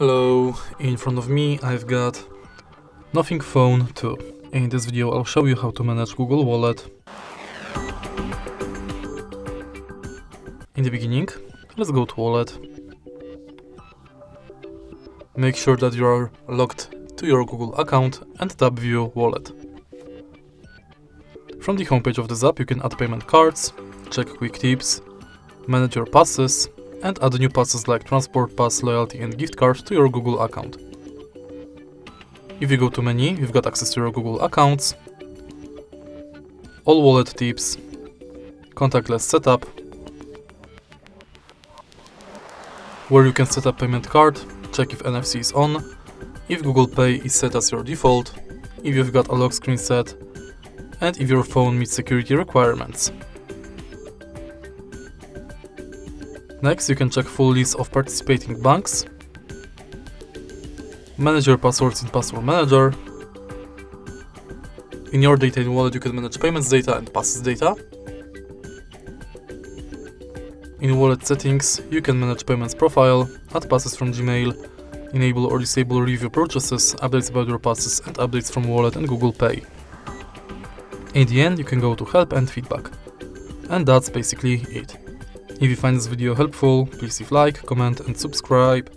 Hello, in front of me I've got Nothing Phone 2. In this video I'll show you how to manage Google Wallet. In the beginning, let's go to Wallet. Make sure that you are logged to your Google account and tap View Wallet. From the homepage of this app you can add payment cards, check quick tips, manage your passes, and add new passes like Transport Pass, Loyalty and Gift Card to your Google account. If you go to menu, you've got access to your Google accounts, all wallet tips, contactless setup, where you can set up payment card, check if NFC is on, if Google Pay is set as your default, if you've got a lock screen set, and if your phone meets security requirements. Next, you can check full list of participating banks, manage your passwords in Password Manager. In your data in Wallet you can manage payments data and passes data. In Wallet settings you can manage payments profile, add passes from Gmail, enable or disable review purchases, updates about your passes and updates from Wallet and Google Pay. In the end you can go to help and feedback. And that's basically it. If you find this video helpful, please leave like, comment and subscribe.